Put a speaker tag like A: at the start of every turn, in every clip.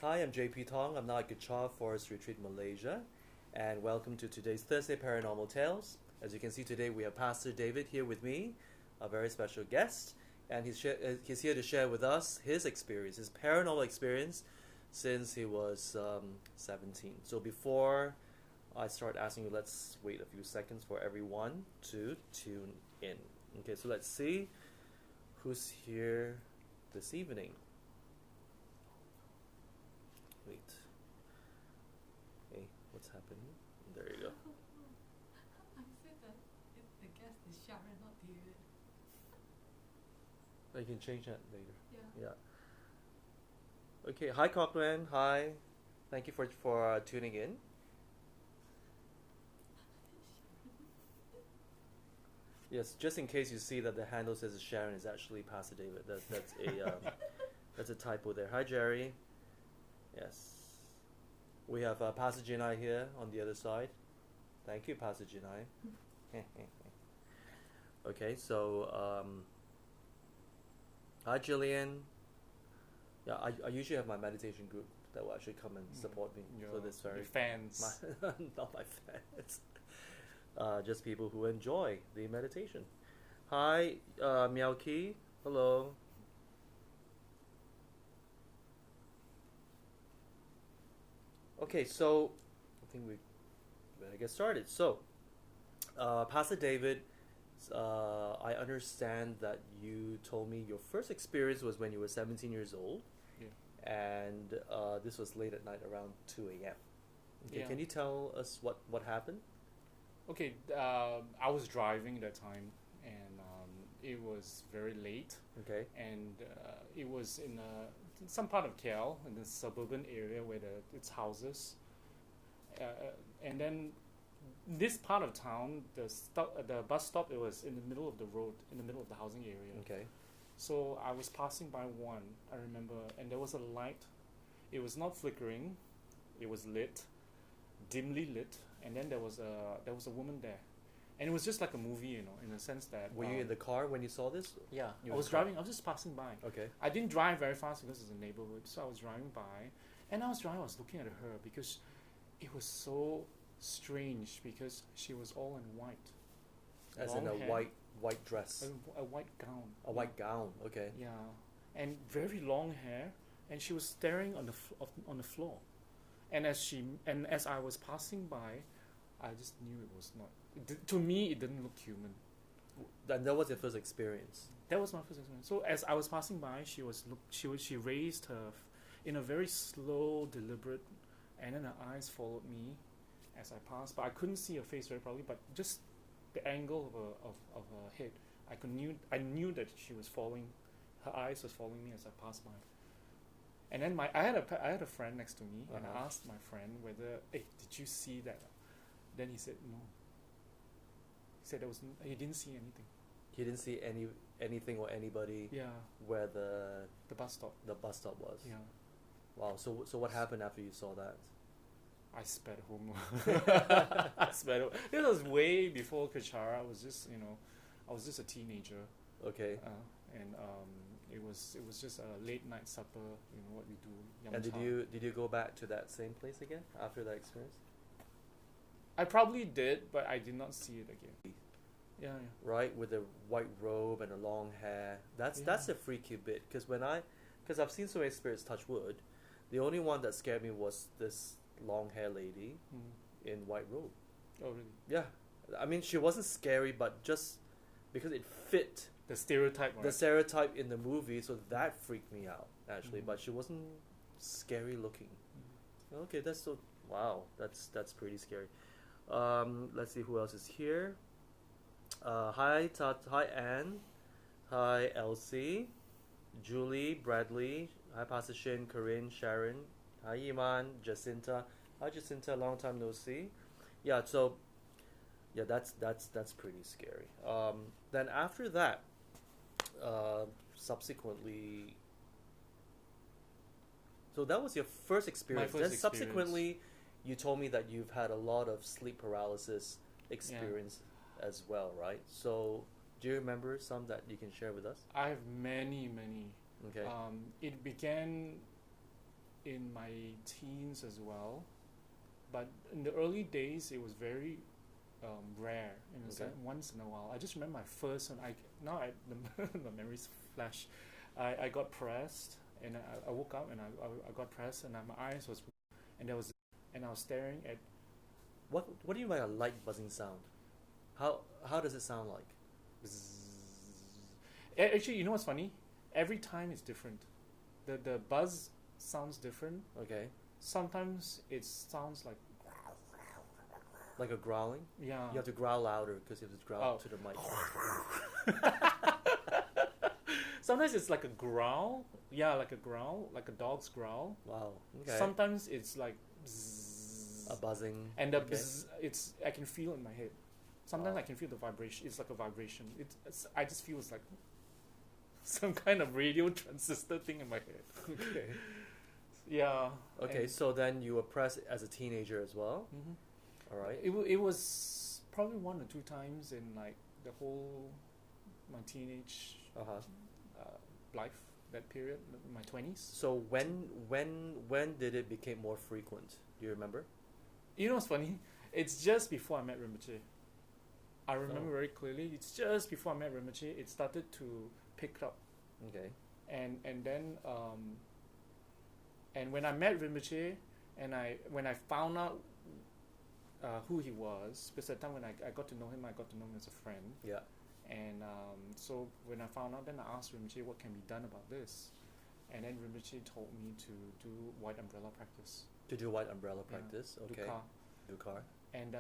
A: Hi, I'm JP Tong. I'm now at Kechara Forest Retreat, Malaysia, and welcome to today's Thursday Paranormal Tales. As you can see today, we have Pastor David here with me, a very special guest, and he's here to share with us his experience, his paranormal experience, since he was 17. So before I start asking you, let's wait a few seconds for everyone to tune in. Okay, so let's see who's here this evening. Wait. Hey, what's happening? There you go.
B: I said that the guest is Sharon, not David.
A: Oh, you can change that later.
B: Yeah.
A: Yeah. Okay. Hi, Cochran. Hi. Thank you for tuning in. Yes, just in case you see that the handle says Sharon, is actually Pastor David. That's a that's a typo there. Hi, Jerry. Yes. We have Pastor Jinai here on the other side. Thank you, Pastor Jinai. Okay, so hi, Jillian. Yeah, I usually have my meditation group that will actually come and support me. So this very
C: your fans.
A: not my fans. Just people who enjoy the meditation. Hi, Miaoki. Hello. Okay, so I think we better get started. So, Pastor David, I understand that you told me your first experience was when you were 17 years old.
C: Yeah.
A: And this was late at night, around 2 a.m. Okay,
C: Yeah.
A: can you tell us what happened?
C: Okay, I was driving that time, and it was very late,
A: Okay.
C: and it was in some part of KL, in the suburban area where it's houses, and then this part of town, the bus stop, it was in the middle of the road, in the middle of the housing area.
A: Okay.
C: So I was passing by one, I remember, and there was a light. It was not flickering, it was lit, dimly lit, and then there was a woman there, and it was just like a movie, you know, in the sense that.
A: Were you in the car when you saw this?
C: Yeah,
A: You
C: I
A: were
C: was
A: in the car?
C: driving. I was just passing by.
A: Okay.
C: I didn't drive very fast because it's a neighborhood, so I was driving by, and I was looking at her because it was so strange because she was all in white.
A: As in
C: Long
A: a
C: hair.
A: white dress,
C: A white gown.
A: a white gown. Okay.
C: Yeah, and very long hair, and she was staring on on the floor, and as I was passing by, I just knew it was not. To me, it didn't look human.
A: And that was your first experience.
C: That was my first experience. So as I was passing by, she raised her in a very slow, deliberate, and then her eyes followed me as I passed. But I couldn't see her face very probably, but just the angle of her head, I knew that she was following. Her eyes was following me as I passed by. And then I had a friend next to me, and I asked my friend whether, hey, did you see that? Then he said no. He said he didn't see anything.
A: He didn't see anything or anybody.
C: Yeah,
A: Where the
C: bus stop.
A: bus stop was.
C: Yeah,
A: Wow. So what happened after you saw that?
C: I sped home. I sped home. This was way before Kechara. I was just a teenager,
A: Okay.
C: and it was just a late night supper. You know what we do. Young
A: And
C: child.
A: did you go back to that same place again after that experience?
C: I probably did, but I did not see it again. Yeah, yeah.
A: Right, with the white robe and the long hair. That's
C: Yeah.
A: the freaky bit. Because I've seen so many spirits touch wood. The only one that scared me was this long hair lady
C: Mm.
A: in white robe.
C: Oh, really?
A: Yeah, I mean she wasn't scary, but just because it fit
C: The stereotype, right?
A: the stereotype in the movie, so that freaked me out actually.
C: Mhm.
A: But she wasn't scary looking.
C: Mhm.
A: Okay, wow. That's pretty scary. Let's see who else is here. Hi Anne, hi Elsie, Julie, Bradley, hi Pastor Shin, Corinne, Sharon, hi Iman, Jacinta, hi Jacinta, long time no see. Yeah, so yeah, that's pretty scary. Then after that, subsequently, so that was your first experience.
C: first
A: Then
C: experience.
A: subsequently, you told me that you've had a lot of sleep paralysis experience as well, right? So do you remember some that you can share with us?
C: I have many.
A: Okay.
C: It began in my teens as well, but in the early days it was very rare. In a
A: Okay.
C: sense, once in a while. I just remember my first one. The memories flash. I got pressed, and I woke up and I got pressed, and my eyes was, and there was, and I was staring at.
A: What do you mean by a light buzzing sound? How does it sound like?
C: Actually, you know what's funny? Every time it's different. The buzz sounds different.
A: Okay.
C: Sometimes it sounds like
A: Like a growling?
C: yeah.
A: You have to growl louder because you have to growl
C: Oh.
A: to the mic.
C: Sometimes it's like a growl. Yeah, like a growl, like a dog's growl.
A: Wow. Okay.
C: Sometimes it's like bzzz,
A: A buzzing.
C: and the
A: okay.
C: bzzz, I can feel it in my head. Sometimes
A: Wow.
C: I can feel the vibration. It's like a vibration. I just feel it's like some kind of radio transistor thing in my head.
A: Okay.
C: Yeah.
A: Okay,
C: and-
A: so then you were pressed as a teenager as well.
C: Mhm.
A: All right.
C: It was probably 1 or 2 times in like the whole my teenage
A: Uh-huh.
C: life, that period, my 20s.
A: So when did it become more frequent? Do you remember?
C: You know what's funny? It's just before I met Rinpoche. I remember
A: Oh.
C: very clearly. It's just before I met Rinpoche. It started to pick up,
A: Okay.
C: and then and when I met Rinpoche, and when I found out who he was, because at the time when I got to know him as a friend.
A: Yeah.
C: And so when I found out, then I asked Rinpoche what can be done about this, and then Rinpoche told me to do white umbrella practice.
A: To do white umbrella
C: Yeah.
A: practice. Okay.
C: Dukkha.
A: Dukar.
C: And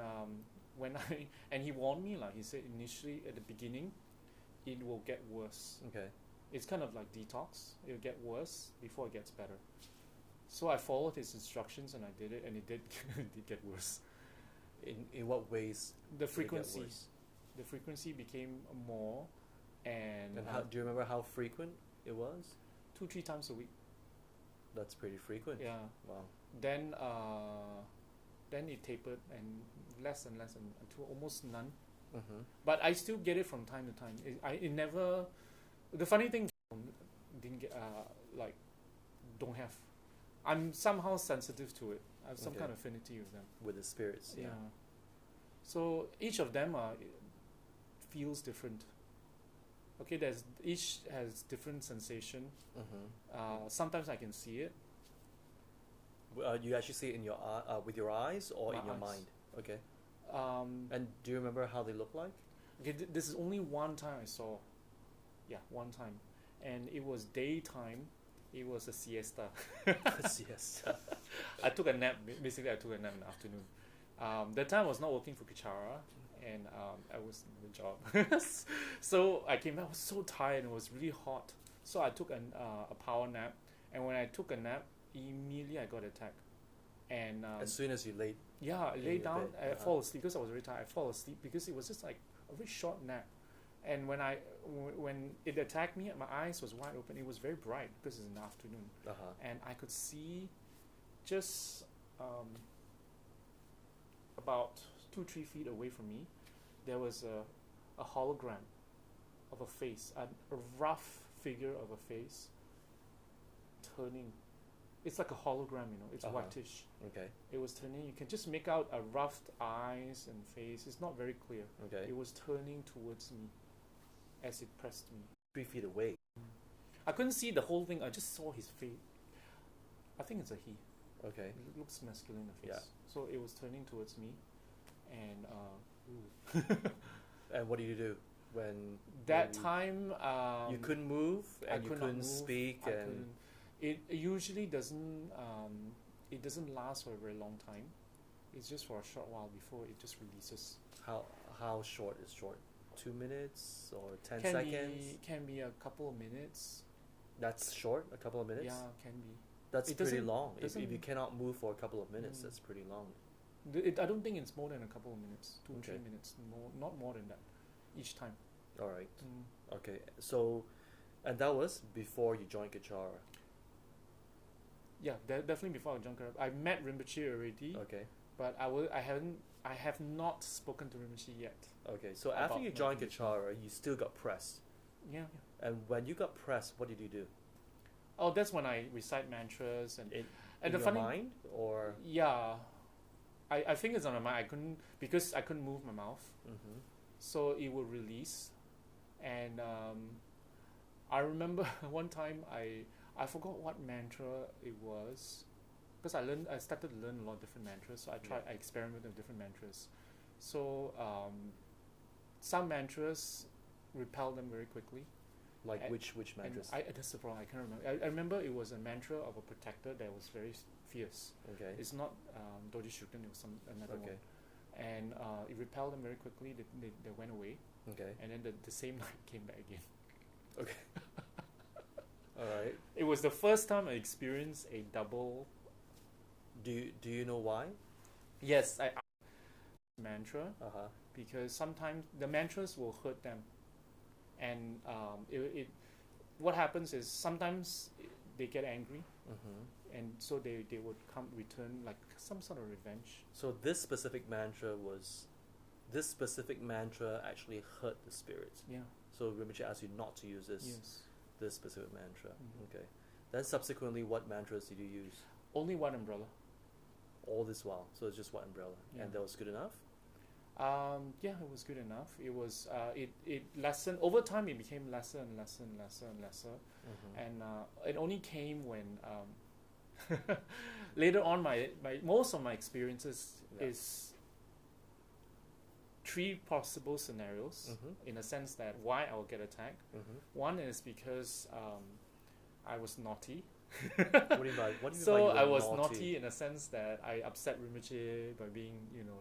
C: when he warned me, like he said initially at the beginning, it will get worse.
A: Okay.
C: It's kind of like detox. It'll get worse before it gets better. So I followed his instructions and I did it, and it did it did get worse.
A: In what ways?
C: The
A: did it get
C: frequency,
A: worse?
C: the frequency became more, and
A: And how do you remember how frequent it was?
C: 2-3 times a week.
A: That's pretty frequent.
C: Yeah.
A: Wow.
C: Then it tapered and less until almost none.
A: Mm-hmm.
C: But I still get it from time to time. It never. The funny thing, didn't get like don't have. I'm somehow sensitive to it. I have some
A: Okay.
C: kind of affinity with them.
A: With the spirits.
C: Yeah. So each of them feels different. Okay, each has different sensation.
A: Mm-hmm.
C: Sometimes I can see it.
A: You actually see it in your with your eyes or
C: My
A: in your
C: eyes.
A: mind? Okay.
C: Um,
A: And do you remember how they look like?
C: okay, this is only one time I saw. Yeah, one time, and it was daytime. It was a siesta.
A: Yes.
C: I took a nap. Basically, I took a nap in the afternoon. That time I was not working for Kechara, and I was in the job. So I came back. I was so tired and it was really hot. So I took a power nap, and when I took a nap, immediately I got attacked. And
A: As soon as you laid.
C: yeah, I
A: in
C: lay
A: your
C: down.
A: bed,
C: I fall asleep because I was very tired. I fall asleep because it was just like a very short nap. And when it attacked me, my eyes was wide open. It was very bright because it's in the afternoon, and I could see just about 2-3 feet away from me, there was a hologram of a face, a rough figure of a face turning. It's like a hologram, you know. It's whitish.
A: Okay.
C: It was turning. You can just make out a rough eyes and face. It's not very clear.
A: Okay.
C: It was turning towards me as it pressed me.
A: 3 feet away.
C: I couldn't see the whole thing. I just saw his face. I think it's a he.
A: Okay.
C: It looks masculine in the face.
A: Yeah.
C: So it was turning towards me, and
A: And what do you do when
C: that
A: you,
C: time
A: you couldn't move
C: I
A: and you
C: could not
A: couldn't
C: move,
A: speak
C: I
A: and
C: couldn't. It usually doesn't. It doesn't last for a very long time. It's just for a short while before it just releases.
A: how short is short? 2 minutes or 10
C: Can
A: seconds?
C: can be a couple of minutes.
A: That's short. A couple of minutes.
C: Yeah, can be.
A: That's
C: It
A: pretty
C: doesn't-
A: long. If
C: doesn't-
A: you cannot move for a couple of minutes,
C: Mm.
A: that's pretty long.
C: I don't think it's more than a couple of minutes. 2 or 3
A: Okay.
C: minutes. Not more than that. Each time.
A: All right.
C: Mm.
A: Okay. So, and that was before you joined Kechara.
C: Yeah, definitely before I joined Karab. I met Rinpoche already,
A: Okay.
C: but I have not spoken to Rinpoche yet.
A: Okay. So after
C: About
A: you joined
C: meditation.
A: Kechara, you still got pressed.
C: Yeah.
A: And when you got pressed, what did you do?
C: Oh, that's when I recite mantras and
A: In
C: and the
A: your
C: funny
A: mind or?
C: yeah, I think it's on my mind. I couldn't because I couldn't move my mouth,
A: Mm-hmm.
C: so it would release. And I remember one time I forgot what mantra it was because I started to learn a lot of different mantras. So I experimented with different mantras. So some mantras repel them very quickly.
A: Like
C: And-
A: which
C: And
A: mantras?
C: that's the problem. I can't remember. I remember it was a mantra of a protector that was very fierce.
A: Okay.
C: It's not Doji Shukden, it was another
A: Okay.
C: one. And it repelled them very quickly. They went away.
A: Okay.
C: And then the same night came back again.
A: Okay. All right.
C: It was the first time I experienced a double.
A: Do you know why?
C: Yes, I mantra
A: Uh huh.
C: because sometimes the mantras will hurt them, and it what happens is sometimes they get angry,
A: Mm-hmm.
C: and so they would return like some sort of revenge.
A: So this specific mantra actually hurt the spirits.
C: Yeah.
A: So Rinpoche asked you not to use
C: Yes.
A: this specific mantra.
C: Mhm.
A: Okay. Then subsequently, what mantras did you use
C: Only one umbrella.
A: all this while? So it's just one umbrella,
C: Yeah.
A: and that was good enough.
C: Yeah, it was good enough. It was it lessened over time. It became lesser and lesser and lesser and lesser,
A: Mm-hmm.
C: and it only came when later on my most of my experiences
A: Yeah.
C: is three possible scenarios
A: Mm-hmm.
C: in a sense that why I will get attacked.
A: Mm-hmm.
C: One is because I was naughty.
A: What do you mean by
C: So
A: you were
C: I was naughty in a sense that I upset Rinpoche by being,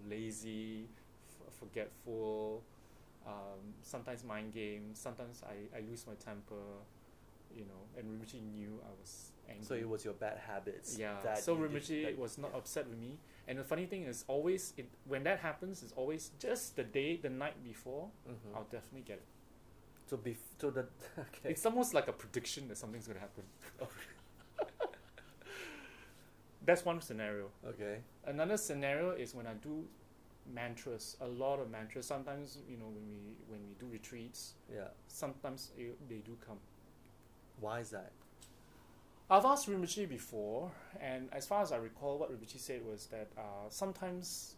C: lazy, forgetful, sometimes mind games, sometimes I lose my temper, and Rinpoche knew I was angry.
A: So it was your bad habits.
C: Yeah,
A: That
C: so
A: you did-
C: Rinpoche
A: that-
C: was not
A: yeah.
C: upset with me. And the funny thing is always, when that happens, it's always just the night before,
A: Mhm.
C: I'll definitely get it.
A: So the okay.
C: It's almost like a prediction that something's going to happen.
A: Oh.
C: That's one scenario.
A: Okay.
C: Another scenario is when I do mantras, a lot of mantras. Sometimes, when we do retreats,
A: Yeah.
C: sometimes they do come.
A: Why is that?
C: I've asked Rinpoche before, and as far as I recall, what Rinpoche said was that sometimes,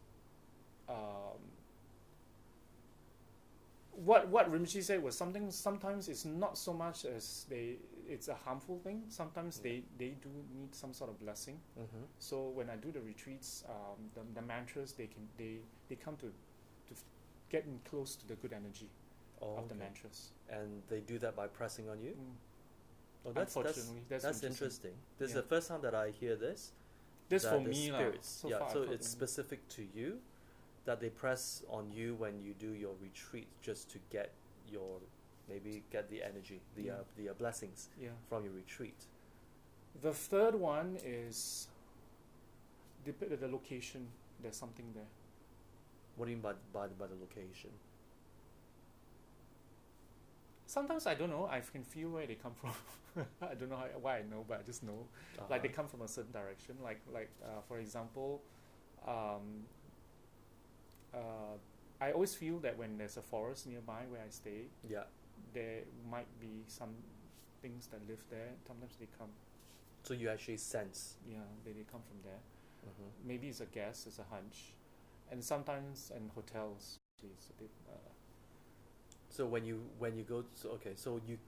C: what Rinpoche said was sometimes it's not so much as it's a harmful thing. Sometimes
A: Yeah.
C: they do need some sort of blessing.
A: Mm-hmm.
C: So when I do the retreats, the mantras they come to get in close to the good energy of the mantras.
A: And they do that by pressing on you.
C: Mm.
A: Oh, that's
C: Unfortunately, that's
A: interesting. This is
C: Yeah.
A: the first time that I hear this.
C: That's
A: that
C: for
A: the
C: me, lah.
A: spirits.
C: So
A: yeah,
C: far
A: so
C: I've heard
A: it's
C: them.
A: specific to you that they press on you when you do your retreat, just to get the energy,
C: Yeah.
A: the blessings
C: Yeah.
A: from your retreat.
C: The third one is the location. There's something there.
A: What do you mean by the location?
C: Sometimes I don't know. I can feel where they come from. I don't know why I know, but I just know. Like they come from a certain direction. Like for example, I always feel that when there's a forest nearby where I stay,
A: Yeah.
C: there might be some things that live there. Sometimes they come.
A: So you actually sense.
C: Yeah, they come from there.
A: Mm-hmm.
C: Maybe it's a guess, it's a hunch, and sometimes in hotels, it's a bit.
A: So when you go, so you,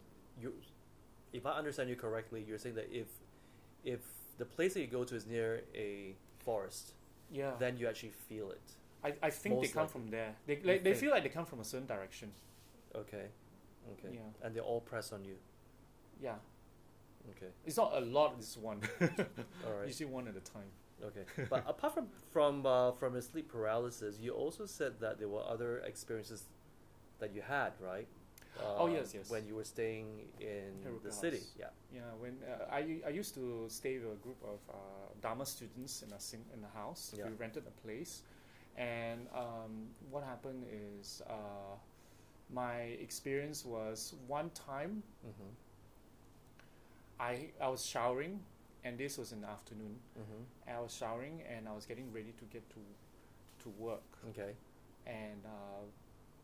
A: if I understand you correctly, you're saying that if the place that you go to is near a forest,
C: Yeah.
A: then you actually feel it.
C: I think they
A: most
C: come
A: likely.
C: from there. They
A: think.
C: feel like they come from a certain direction.
A: Okay.
C: Yeah.
A: And they all press on you.
C: Yeah.
A: Okay.
C: It's not a lot. It's one.
A: All right.
C: Usually one at a time.
A: Okay. But apart from your sleep paralysis, you also said that there were other experiences that you had, right?
C: Oh, yes.
A: When you were staying in
C: Heroka
A: the city.
C: House.
A: Yeah.
C: Yeah. When I used to stay with a group of Dharma students in a house.
A: Yeah.
C: We rented a place, and what happened is my experience was one time
A: Mm-hmm.
C: I was showering, and this was in the afternoon.
A: Mm-hmm.
C: I was showering and I was getting ready to get to work,
A: Okay.
C: and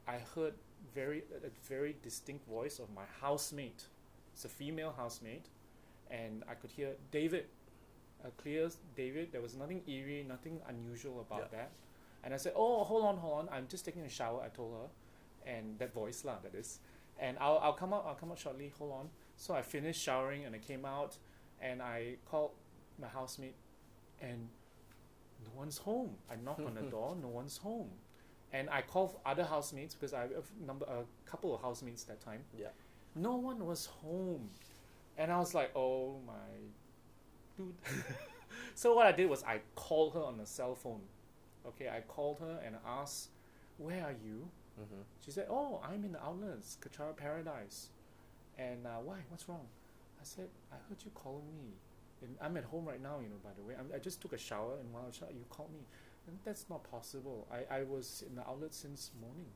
C: I heard a very distinct voice of my housemate. It's a female housemate, and I could hear David, a clear David. There was nothing eerie, nothing unusual about that. And I said, oh, hold on, I'm just taking a shower, I told her, and that voice lah, that is. And I'll come out shortly, hold on. So I finished showering and I came out and I called my housemate and no one's home. I knocked on the door, no one's home. And I called other housemates because I have a couple of housemates that time.
A: Yeah.
C: No one was home. And I was like, oh my dude. So what I did was I called her on the cell phone. Okay, I called her and asked, where are you?
A: Mm-hmm.
C: She said, oh, I'm in the outlets, Kechara Paradise. And why? What's wrong? I said, I heard you calling me. And I'm at home right now, by the way. I just took a shower, and while I showered, you called me. And that's not possible. I was in the outlet since morning.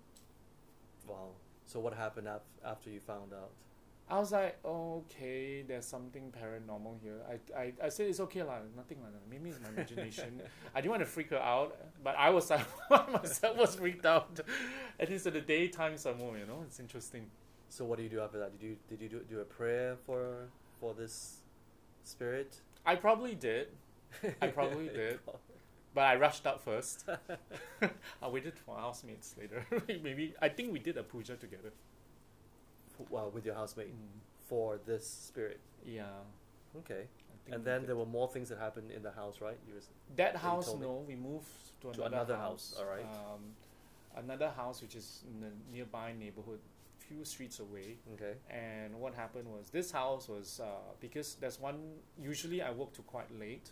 A: Wow. So what happened after you found out?
C: I was like, okay, there's something paranormal here. I said, it's okay, nothing like that. Maybe it's my imagination. I didn't want to freak her out, but I was like, myself was freaked out. At least at the daytime some more, it's interesting.
A: So what do you do after that? Did you do a prayer for this spirit?
C: I probably did. But I rushed out first. I waited for housemates later. Maybe, I think we did a puja together.
A: Well, with your housemate for this spirit.
C: Yeah.
A: Okay. And then there were more things that happened in the house, right?
C: That house, no, we moved to another house.
A: All right.
C: Another house which is in the nearby neighborhood, few streets away.
A: Okay.
C: And what happened was this house was because there's one. Usually I work to quite late,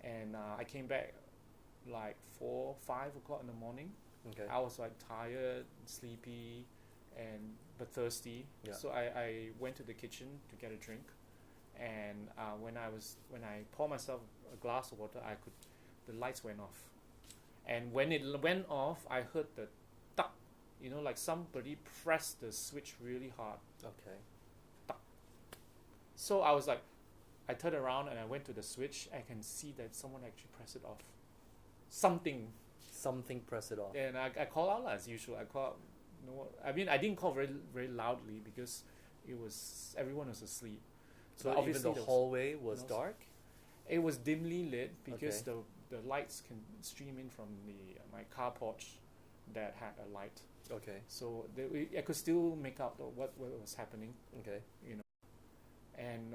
C: and I came back like 4, 5 o'clock in the morning.
A: Okay.
C: I was like tired, sleepy, but thirsty.
A: Yeah.
C: So I went to the kitchen to get a drink, and when I poured myself a glass of water, the lights went off, and when it went off, I heard the tuck, like somebody pressed the switch really hard.
A: Okay.
C: Tuck. So I was like, I turned around and I went to the switch. I can see that someone actually pressed it off. Something
A: pressed it off.
C: And I call out as usual. I call out. No, I mean I didn't call very very loudly because everyone was asleep.
A: So
C: obviously
A: even the hallway was dark.
C: It was dimly lit because the lights can stream in from my car porch that had a light.
A: Okay.
C: So I could still make out what was happening.
A: Okay.
C: And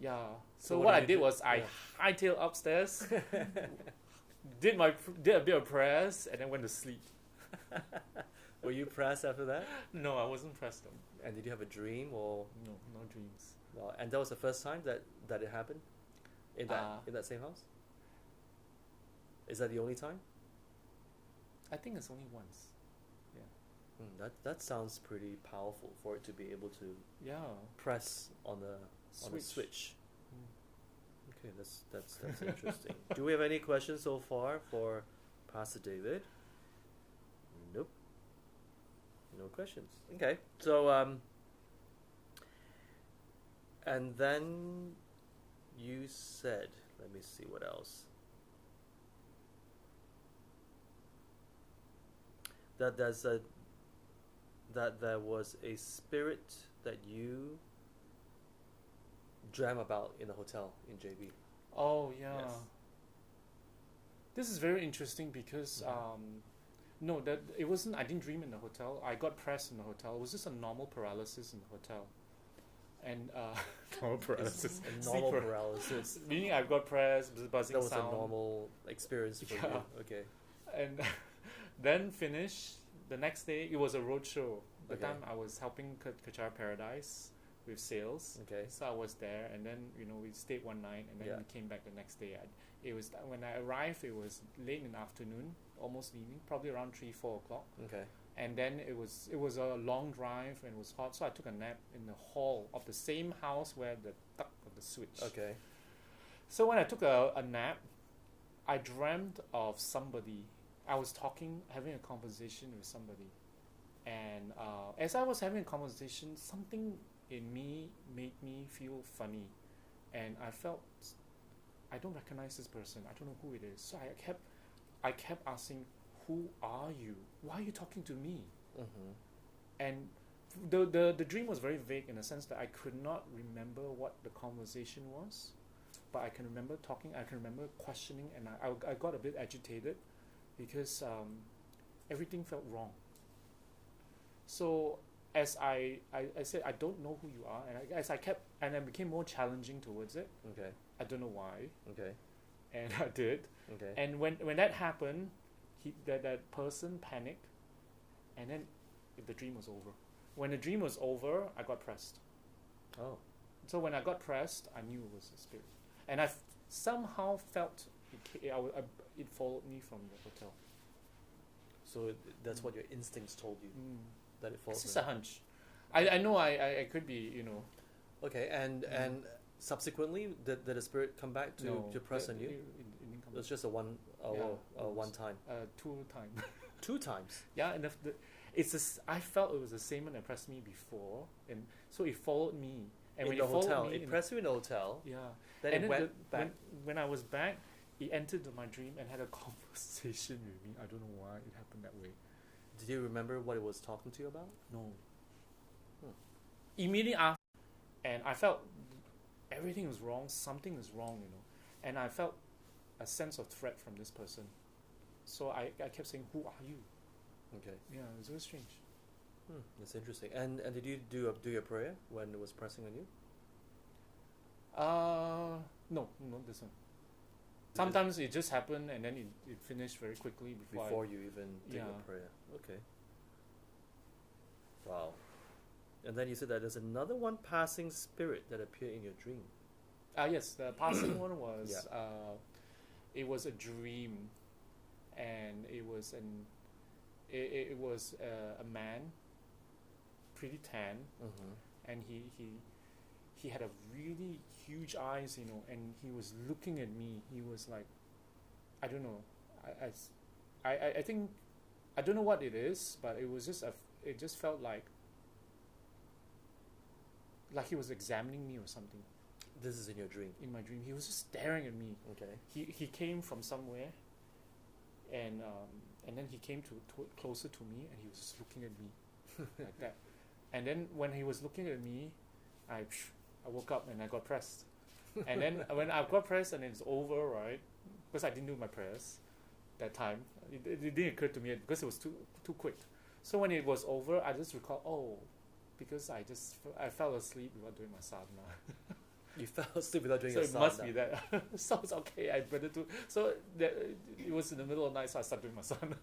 C: yeah. So what I did was I hightailed upstairs, did a bit of prayers, and then went to sleep.
A: Were you pressed after that?
C: No, I wasn't pressed.
A: And did you have a dream or?
C: No dreams.
A: Well, and that was the first time that it happened in that same house? Is that the only time?
C: I think it's only once. Yeah.
A: That sounds pretty powerful for it to be able to press on the switch. Okay, that's interesting. Do we have any questions so far for Pastor David? Nope. No questions. Okay. So and then you said, let me see what else. That there was a spirit that you dreamt about in the hotel in JB.
C: Oh yeah.
A: Yes.
C: This is very interesting because no, that it wasn't. I didn't dream in the hotel. I got pressed in the hotel. It was just a normal paralysis in the hotel, and normal paralysis.
A: Normal paralysis.
C: Meaning I got pressed, buzzing
A: sound. That was
C: sound.
A: a normal experience for you. Okay.
C: And then finish the next day. It was a road show. The time I was helping Kechara Paradise with sales.
A: Okay.
C: So I was there, and then we stayed one night, and then we came back the next day. It was when I arrived. It was late in the afternoon, almost evening, probably around 3-4 o'clock.
A: Okay.
C: And then it was a long drive and it was hot, so I took a nap in the hall of the same house where the tuck of the switch.
A: Okay.
C: So when I took a nap, I dreamt of somebody. I was having a conversation with somebody, and as I was having a conversation, something in me made me feel funny, and I felt I don't recognize this person. I don't know who it is. So I kept asking, "Who are you? Why are you talking to me?"
A: Mm-hmm.
C: And The dream was very vague in the sense that I could not remember what the conversation was, but I can remember talking. I can remember questioning, and I got a bit agitated because everything felt wrong. So as I said, I don't know who you are, and as I kept, and I became more challenging towards it.
A: Okay.
C: I don't know why,
A: Okay.
C: and I did.
A: Okay.
C: And when that happened, that person panicked, and then the dream was over. When the dream was over, I got pressed.
A: Oh.
C: So when I got pressed, I knew it was a spirit, and I somehow felt it followed me from the hotel.
A: So that's what your instincts told you, that it
C: It's
A: falls.
C: just a hunch. I know I could be,
A: Okay, and subsequently, did the spirit come back to press on you?
C: It didn't come
A: It was just a one time.
C: 2 times.
A: 2 times.
C: Yeah, and I felt it was the same one that pressed me before, and so it followed me. And
A: In
C: when
A: the
C: it followed
A: hotel,
C: me,
A: it pressed you in the hotel.
C: yeah.
A: Then
C: And
A: it
C: then
A: went back.
C: when I was back, it entered my dream and had a conversation with me. I don't know why it happened that way.
A: Did you remember what it was talking to you about?
C: No.
A: Hmm.
C: Immediately after, and I felt everything was wrong. Something is wrong, and I felt a sense of threat from this person. So I kept saying, "Who are you?"
A: Okay.
C: Yeah, it was very strange.
A: That's interesting. And did you do your prayer when it was pressing on you?
C: No, not this one. Sometimes it just happened and then it finished very quickly
A: Before you even did your
C: Yeah.
A: prayer. Okay. Wow. And then you said that there's another one passing spirit that appeared in your dream.
C: Yes, the passing one was
A: Yeah.
C: it was a dream, and it was it was a man, pretty tan, and he had a really huge eyes, and he was looking at me. He was like, I don't know, I think, I don't know what it is, but it was just it just felt like he was examining me or something.
A: This is in your dream.
C: In my dream, he was just staring at me.
A: Okay.
C: He came from somewhere, and then he came closer to me, and he was just looking at me like that. And then when he was looking at me, I woke up and I got pressed. And then when I got pressed and it's over, right? Because I didn't do my prayers that time. It didn't occur to me because it was too quick. So when it was over, I just recalled, because I fell asleep without doing my sadhana.
A: You fell asleep without doing
C: So
A: your
C: it
A: sadhana.
C: must be that. So it's okay, I better do. So it was in the middle of the night, so I started doing my sadhana.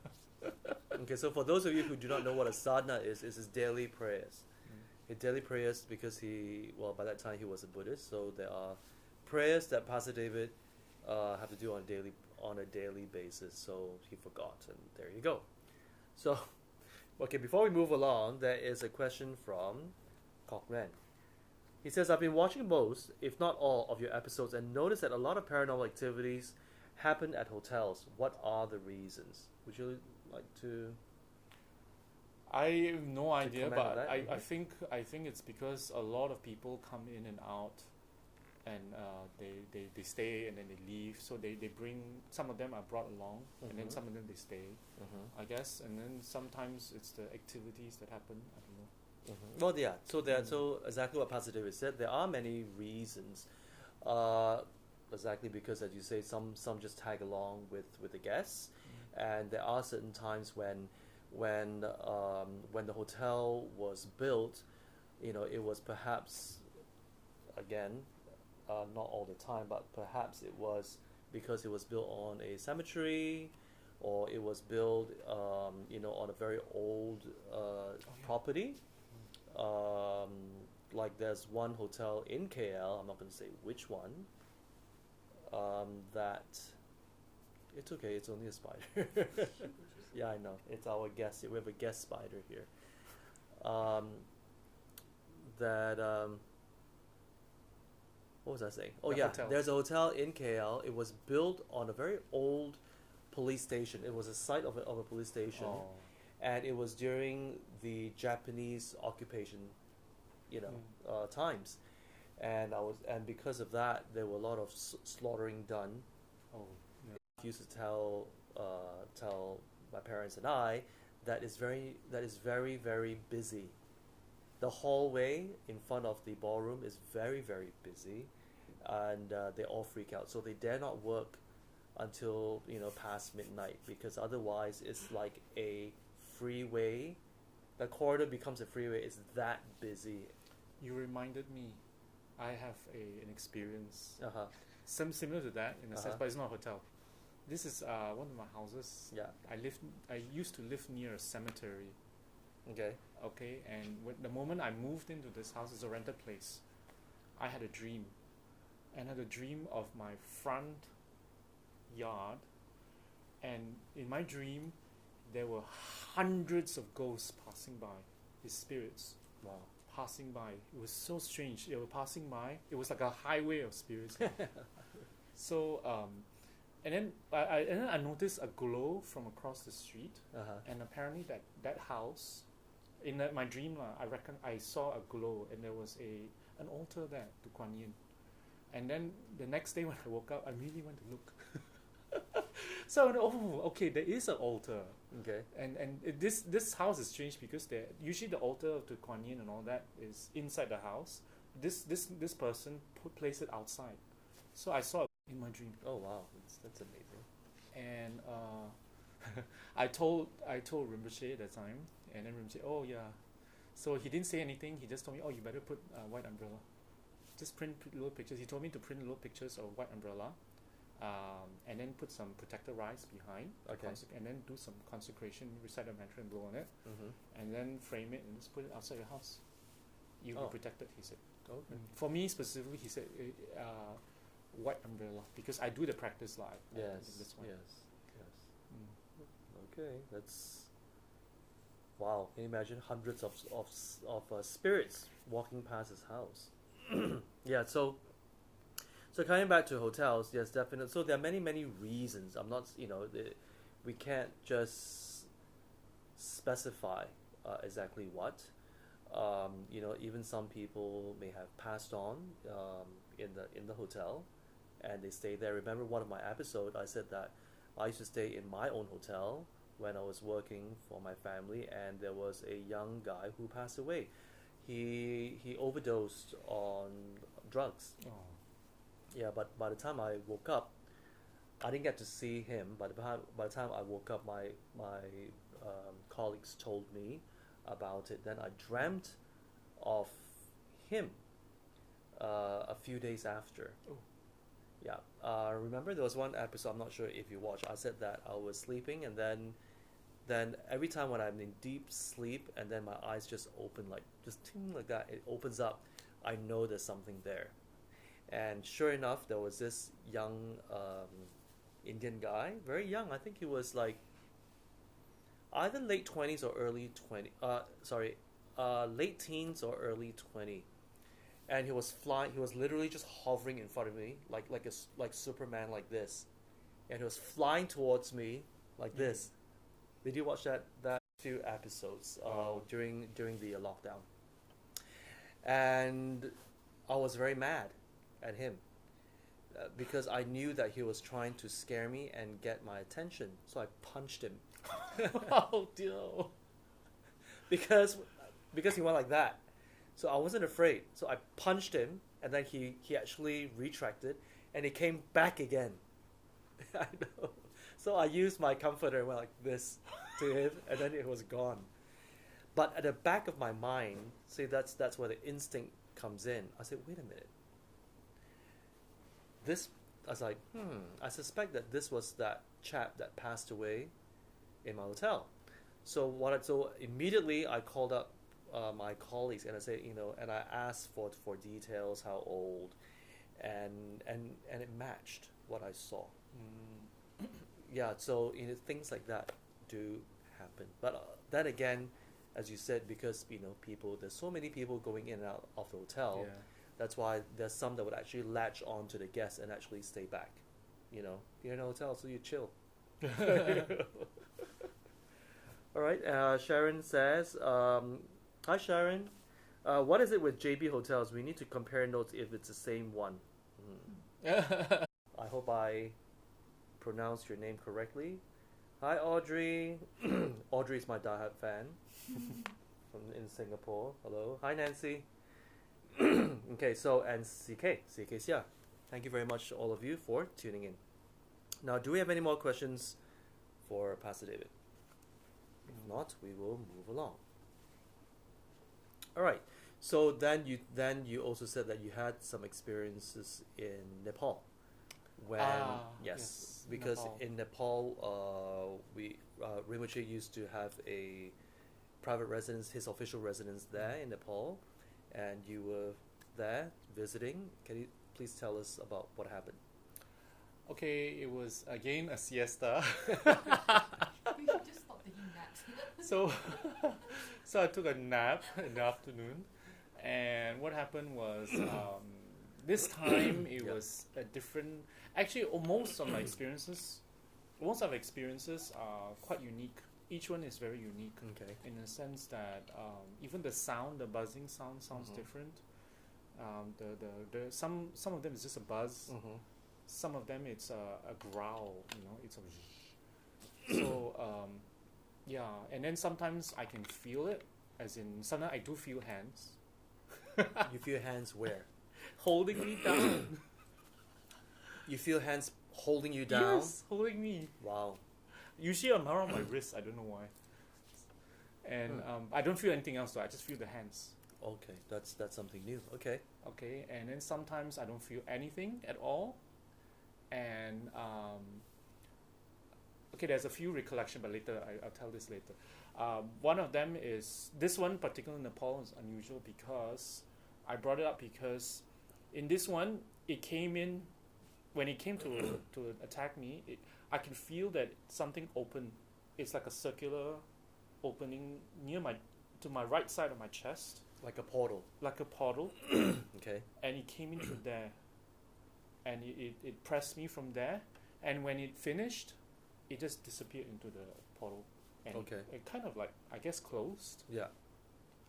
A: Okay, so for those of you who do not know what a sadhana is his daily prayers. His daily prayers, because by that time he was a Buddhist, so there are prayers that Pastor David have to do on a daily basis, so he forgot, and there you go. So, okay, before we move along, there is a question from Kok Ren. He says, I've been watching most, if not all, of your episodes and noticed that a lot of paranormal activities happen at hotels. What are the reasons? Would you like to...
C: I have no idea,
A: comment on
C: but
A: that?
C: I think it's because a lot of people come in and out, and they stay and then they leave. So they bring, some of them are brought along, and then some of them they stay, I guess. And then sometimes it's the activities that happen. I don't know.
A: Well, yeah. So exactly what Pastor David said. There are many reasons. Exactly because, as you say, some just tag along with the guests, and there are certain times when the hotel was built, it was perhaps, again, not all the time, but perhaps it was because it was built on a cemetery, or it was built, on a very old property. Like there's one hotel in KL, I'm not going to say which one, that it's okay, it's only a spider. Yeah, I know, it's our guest. We have a guest spider here. What was I saying? Oh, yeah,
C: Hotel.
A: there's a hotel in KL. It was built on a very old police station. It was a site of a police station.
C: Oh.
A: And it was during the Japanese occupation, times, and because of that, there were a lot of slaughtering done.
C: Oh, yeah.
A: I used to tell my parents and I that is very very busy The hallway in front of the ballroom is very, very busy, and they all freak out. So they dare not work until past midnight, because otherwise it's like a freeway. The corridor becomes a freeway. It's that busy.
C: You reminded me. I have an experience
A: Uh-huh.
C: some similar to that in a sense,
A: Uh-huh.
C: but it's not a hotel. This is one of my houses.
A: Yeah.
C: I used to live near a cemetery.
A: Okay.
C: Okay, and the moment I moved into this house, it's a rented place. I had a dream, and had a dream of my front yard, and in my dream, there were hundreds of ghosts passing by, his spirits
A: Wow.
C: passing by. It was so strange. They were passing by. It was like a highway of spirits. So, and then I noticed a glow from across the street,
A: Uh-huh.
C: and apparently that house, in my dream, I reckon I saw a glow, and there was an altar there to Kuan Yin. And then the next day when I woke up, I really went to look. So, okay, there is an altar.
A: Okay.
C: And this house is strange because usually the altar to Kuan Yin and all that is inside the house. This person placed it outside. So I saw it in my dream.
A: Oh wow, that's amazing.
C: And I told Rinpoche at that time, and then Rinpoche, oh yeah. So he didn't say anything. He just told me, oh, you better put a white umbrella. Just print little pictures. He told me to print little pictures of white umbrella, and then put some protector rice behind.
A: Okay.
C: And then do some consecration, recite a mantra and blow on it,
A: Mm-hmm.
C: and then frame it and just put it outside your house. You'll
A: Oh.
C: be protected, he said.
A: Okay.
C: For me specifically, he said, white umbrella, because I do the practice live.
A: Yes.
C: This one.
A: Yes. Yes.
C: Mm.
A: Okay. That's wow. Can you imagine hundreds of spirits walking past his house? Yeah. So coming back to hotels, yes, definitely. So there are many reasons. I'm not, we can't just specify exactly what. Even some people may have passed on in the hotel, and they stay there. Remember one of my episodes, I said that I used to stay in my own hotel when I was working for my family, and there was a young guy who passed away. He overdosed on drugs.
C: Oh.
A: Yeah, but by the time I woke up, I didn't get to see him. But by the time I woke up, my colleagues told me about it. Then I dreamt of him a few days after.
C: Oh.
A: Yeah. Remember there was one episode, I'm not sure if you watched, I said that I was sleeping, and then every time when I'm in deep sleep and then my eyes just open, like just ting like that, it opens up, I know there's something there. And sure enough, there was this young Indian guy, very young. I think he was like either late 20s or early 20. Late teens or early 20. And he was flying. He was literally just hovering in front of me, like Superman, like this. And he was flying towards me like this. Did you watch that few episodes during the lockdown? And I was very mad at him because I knew that he was trying to scare me and get my attention. So I punched him.
C: Oh dear.
A: because he went like that. So I wasn't afraid. So I punched him, and then he actually retracted, and he came back again. I know. So I used my comforter and went like this to him, and then it was gone. But at the back of my mind, see, that's where the instinct comes in. I said, wait a minute. I was like, I suspect that this was that chap that passed away in my hotel. So immediately I called up my colleagues, and I said, and I asked for details, how old, and it matched what I saw. Yeah, so things like that do happen. But then again, as you said, because people, there's so many people going in and out of the hotel.
C: Yeah.
A: That's why there's some that would actually latch on to the guests and actually stay back. You're in a hotel, so you chill. All right. Sharon says, "Hi Sharon, what is it with JB Hotels? We need to compare notes if it's the same one." I hope I pronounced your name correctly. Hi Audrey. Audrey's my diehard fan. from in Singapore. Hello, hi Nancy. Okay, so and CK Sia. Thank you very much, all of you, for tuning in. Now, do we have any more questions for Pastor David? If not, we will move along. All right. So then you also said that you had some experiences in Nepal. When yes, because
C: Nepal.
A: in Nepal, Rinpoche used to have a private residence, his official residence there in Nepal, and you were there visiting. Can you please tell us about what happened?
C: Okay, it was again a siesta.
B: We should just stop taking naps.
C: so so I took a nap in the afternoon, and what happened was this time it
A: Yeah.
C: was a different. Actually, most of my experiences are quite unique. Each one is very unique
A: Okay.
C: in the sense that even the sound, the buzzing sounds
A: Mhm.
C: different. Some of them is just a buzz.
A: Mm-hmm.
C: Some of them it's a growl. It's a so yeah, and then sometimes I can feel it, as in sometimes I do feel hands
A: You feel hands where?
C: holding me down.
A: You feel hands holding you down?
C: Yes, holding me.
A: Wow.
C: Usually I'm around my wrist. I don't know why. And I don't feel anything else though. I just feel the hands.
A: Okay, that's something new. Okay.
C: Okay, and then sometimes I don't feel anything at all. And okay, there's a few recollection, but later I'll tell this later. One of them is this one particular in Nepal is unusual because I brought it up because in this one it came in when it came to attack me. I can feel that something open. It's like a circular opening to my right side of my chest,
A: Like a portal.
C: like a portal,
A: Okay.
C: and it came in through there, and it pressed me from there, and when it finished, it just disappeared into the portal, and
A: Okay.
C: it kind of like I guess closed
A: Yeah.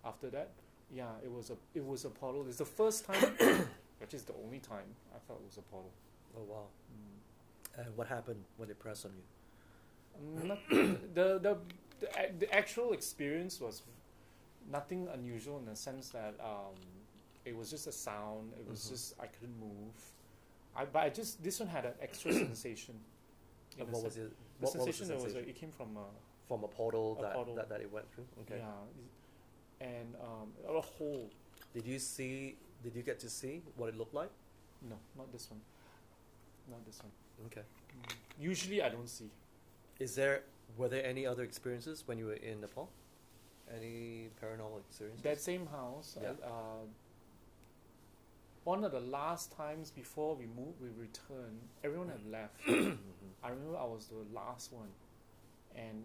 C: after that. Yeah, it was a portal. It's the first time, which is the only time I felt it was a portal.
A: Oh wow. And what happened when it pressed on you?
C: The actual experience was nothing unusual in the sense that it was just a sound. It was just I couldn't move. But this one had an extra sensation.
A: And what was it?
C: The
A: What was the
C: sensation that
A: sensation?
C: it came from
A: From a portal,
C: A portal.
A: That it went through. Okay.
C: yeah, and a hole.
A: Did you get to see what it looked like?
C: No, not this one. Not this one.
A: Okay.
C: Usually I don't see.
A: Were there any other experiences when you were in Nepal? Any paranormal experiences?
C: That same house.
A: Yeah.
C: One of the last times before we returned, everyone had left. I remember I was the last one, and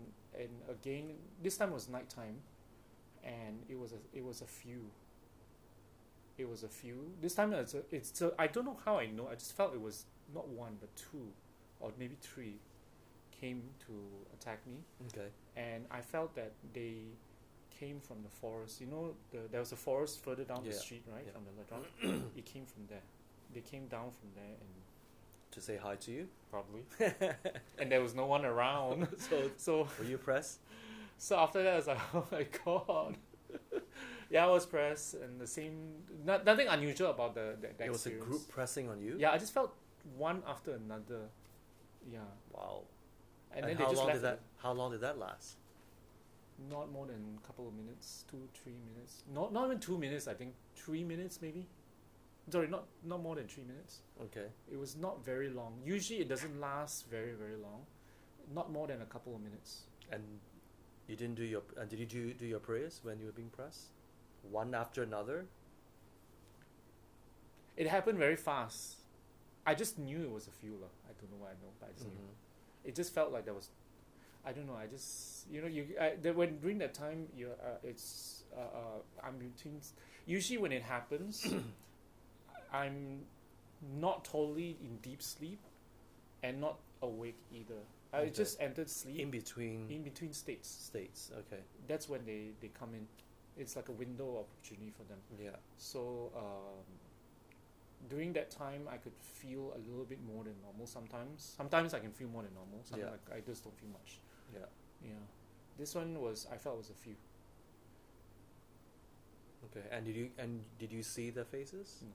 C: again this time was nighttime, and it was a few. It was a few. This time I don't know how I know. I just felt it was not one but two, or maybe three, came to attack me,
A: Okay.
C: and I felt that they came from the forest. There was a forest further down the
A: Yeah,
C: street, right?
A: yeah.
C: From the Ladrón. It came from there. They came down from there, and
A: To say hi to you?
C: probably, and there was no one around. So
A: Were you pressed?
C: so after that, I was like, oh my god. Yeah, I was pressed, and the same. Nothing unusual about the
A: It was a
C: experience.
A: group pressing on you?
C: Yeah, I just felt one after another. Yeah,
A: Wow.
C: and
A: And
C: then
A: how
C: they just
A: long
C: left.
A: did that how long did that last?
C: Not more than a couple of minutes, 2-3 minutes. Not even 2 minutes. I think 3 minutes maybe. Sorry, not more than 3 minutes.
A: Okay.
C: It was not very long. Usually it doesn't last very long. Not more than a couple of minutes.
A: And you didn't do your did you do your prayers when you were being pressed? One after another?
C: It happened very fast. I just knew it was a few. I don't know why I know, but I just knew. It just felt like there was. I don't know. I just when during that time I'm between. Usually when it happens, I'm not totally in deep sleep, and not awake either. I
A: Okay.
C: just entered sleep
A: In between
C: in between states.
A: states. Okay.
C: That's when they come in. It's like a window of opportunity for them.
A: Yeah.
C: So during that time, I could feel a little bit more than normal. Sometimes I can feel more than normal. Sometimes I just don't feel much.
A: Yeah.
C: Yeah, this one I felt was a few.
A: Okay. And did you see their faces?
C: No.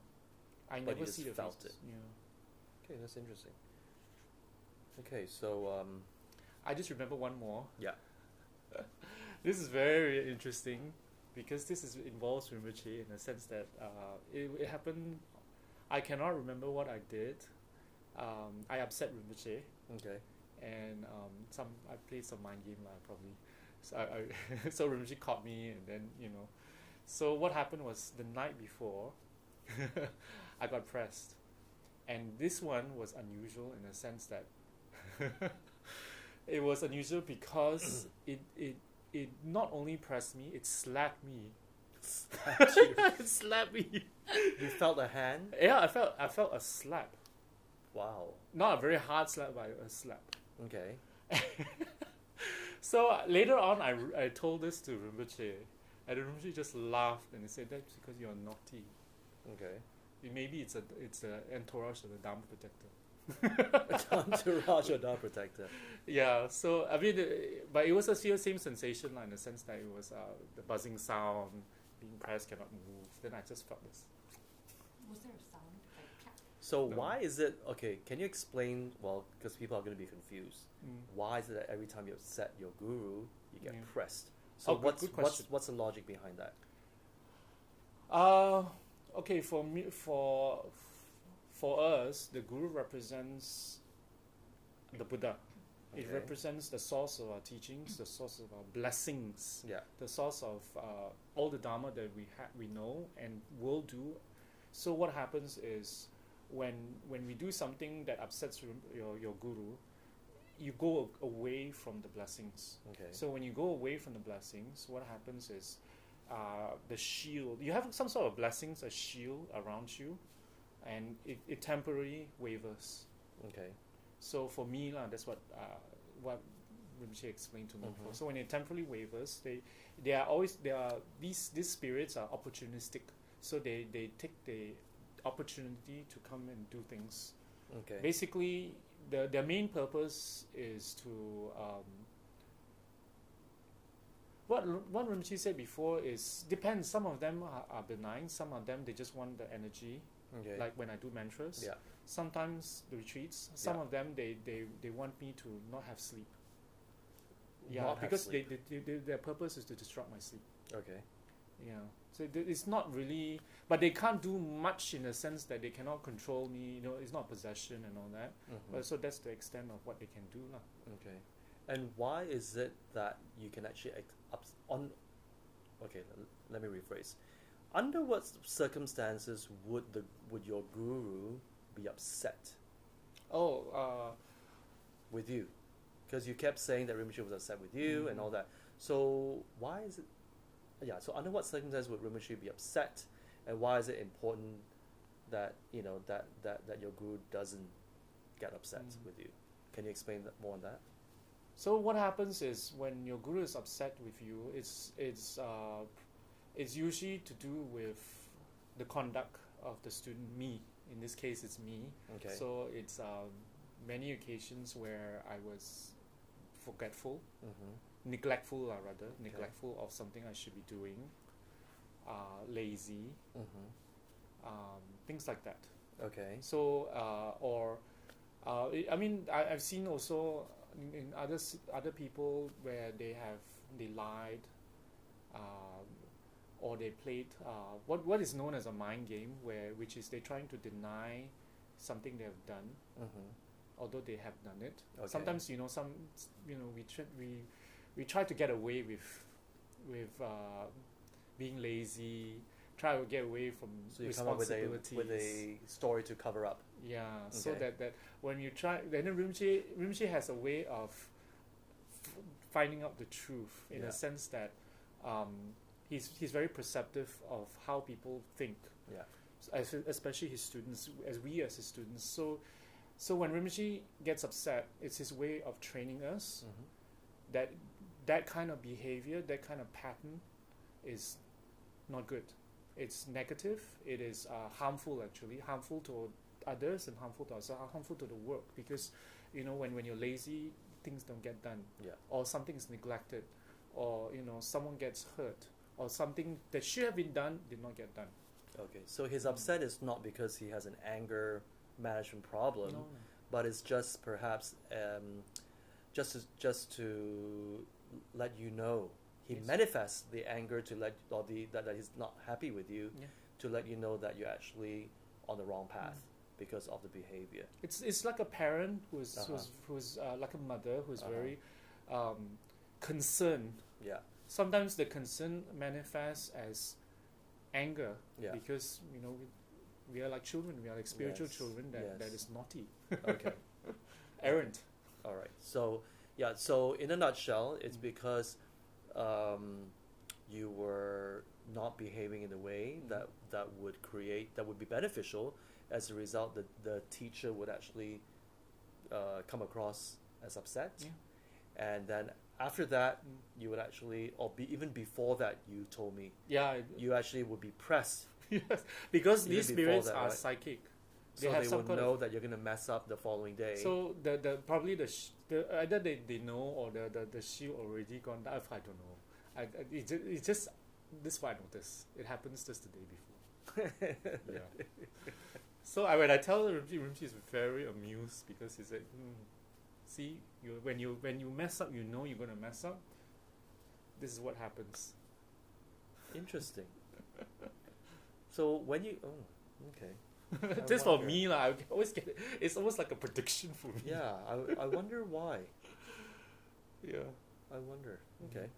C: I
A: But
C: never
A: you just
C: see the
A: felt
C: faces.
A: it.
C: Yeah.
A: Okay, that's interesting. Okay, so
C: I just remember one more.
A: yeah.
C: This is very interesting because involves Rinpoche in the sense that it happened. I cannot remember what I did. I upset Rinpoche,
A: Okay.
C: and I played some mind game probably. So so Rinpoche caught me, and then So what happened was the night before, I got pressed, and this one was unusual in the sense that it was unusual because it not only pressed me, it slapped me.
A: Slapped you.
C: It slapped me.
A: You felt a hand?
C: Yeah, I felt a slap.
A: Wow.
C: Not a very hard slap, but a slap.
A: Okay.
C: So later on, I told this to Rinpoche, and Rinpoche just laughed and he said, "That's because you're naughty.
A: Okay.
C: Maybe it's a entourage of the Dharma protector."
A: Entourage or Dharma protector.
C: Yeah. So I mean, but it was a same sensation, in the sense that it was the buzzing sound, being pressed cannot move. Then I just felt this.
B: Was there a sound like cat?
A: So
C: No.
A: why is it okay? Can you explain? Well, because people are going to be confused. Why is it that every time you upset your guru, you get
C: Yeah.
A: pressed? So
C: Oh, good question.
A: what's the logic behind that?
C: Okay, for me, for us, the guru represents the Buddha. It
A: Okay.
C: represents the source of our teachings, the source of our blessings,
A: Yeah.
C: the source of all the Dharma that we know and will do. So what happens is when we do something that upsets your guru, you go away from the blessings.
A: Okay.
C: So when you go away from the blessings, what happens is the shield. You have some sort of blessings, a shield around you, and it temporarily wavers.
A: Okay.
C: So for me, that's what Rinpoche explained to me.
A: Mhm.
C: So when it temporarily wavers, these spirits are opportunistic. So they take the opportunity to come and do things.
A: Okay.
C: Basically, their main purpose is to what Rinpoche said before is depends. Some of them are benign. Some of them they just want the energy.
A: Okay.
C: Like when I do mantras.
A: Yeah.
C: Sometimes the retreats. Some
A: Yeah.
C: of them they want me to not have sleep. Yeah,
A: Not have
C: because
A: sleep.
C: their purpose is to disrupt my sleep.
A: Okay.
C: Yeah, so it's not really, but they can't do much in the sense that they cannot control me. It's not possession and all that.
A: Mhm.
C: But so that's the extent of what they can do, lah.
A: Okay. And why is it that you can actually okay, let me rephrase. Under what circumstances would your guru be upset with you? Because you kept saying that Rinpoche was upset with you and all that. So why is it? Yeah. So under what circumstances would Rinpoche be upset, and why is it important that that your guru doesn't get upset with you? Can you explain more on that?
C: So what happens is when your guru is upset with you, it's usually to do with the conduct of the student. Me, in this case, it's me.
A: Okay.
C: So it's many occasions where I was forgetful, neglectful, neglectful of something I should be doing, lazy, things like that.
A: Okay.
C: So I've seen also in other people where they lied, or they played what is known as a mind game, which is they're trying to deny something they have done, although they have done it.
A: Okay.
C: Sometimes we try to get away with being lazy, try to get away from
A: So you come up
C: responsibilities.
A: with a story to cover up.
C: Yeah, so
A: Okay.
C: that when you try, then Rinpoche has a way of finding out the truth in
A: Yeah.
C: a sense that he's very perceptive of how people think,
A: Yeah.
C: especially his students, as his students. So when Rinpoche gets upset, it's his way of training us that kind of behavior, that kind of pattern is not good. It's negative. It is harmful, actually, harmful to others and harmful to ourselves, harmful to the work, because when you're lazy, things don't get done,
A: Yeah.
C: or something is neglected, or someone gets hurt, or something that should have been done did not get done.
A: Okay, so his upset is not because he has an anger management problem,
C: No,
A: but it's just perhaps just to let you know. He
C: Yes.
A: manifests the anger to let or that he's not happy with you,
C: yeah.
A: to let you know that you're actually on the wrong path because of the behavior.
C: It's like a parent who's
A: Uh-huh.
C: who's like a mother who's
A: Uh-huh.
C: very concerned.
A: Yeah,
C: Sometimes the concern manifests as anger
A: yeah.
C: because we are like children. We are like spiritual
A: Yes,
C: children that
A: yes.
C: is naughty,
A: Okay.
C: errant.
A: All right. So yeah. So in a nutshell, it's because you were not behaving in a way that would be beneficial. As a result, the teacher would actually come across as upset,
C: Yeah.
A: and then after that, you would actually, even before that, you told me
C: Yeah,
A: you actually would be pressed,
C: yes, because
A: Even
C: these
A: before
C: spirits
A: that,
C: are
A: right?
C: psychic.
A: so
C: have
A: they
C: some
A: would
C: kind
A: know
C: of,
A: that you're gonna mess up the following day.
C: so the probably the either they know or the shield already gone down. I don't know. It just this is what I noticed. It happens just the day before. Yeah. So when I tell Rimchi is very amused because he said, "See, when you mess up, you know you're gonna mess up. This is what happens."
A: Interesting. So when you okay.
C: Just for
A: wonder.
C: me, I always get it. It's almost like a prediction for me.
A: Yeah, I wonder why.
C: Yeah.
A: I wonder. Okay.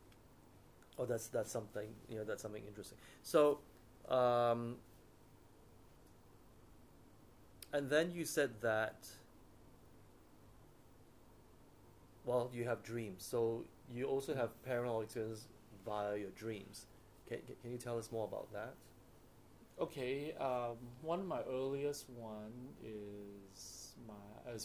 A: Oh, that's something. That's something interesting. So, and then you said that. Well, you have dreams. So you also have paranormal experiences via your dreams. Can you tell us more about that?
C: Okay. One of my earliest one is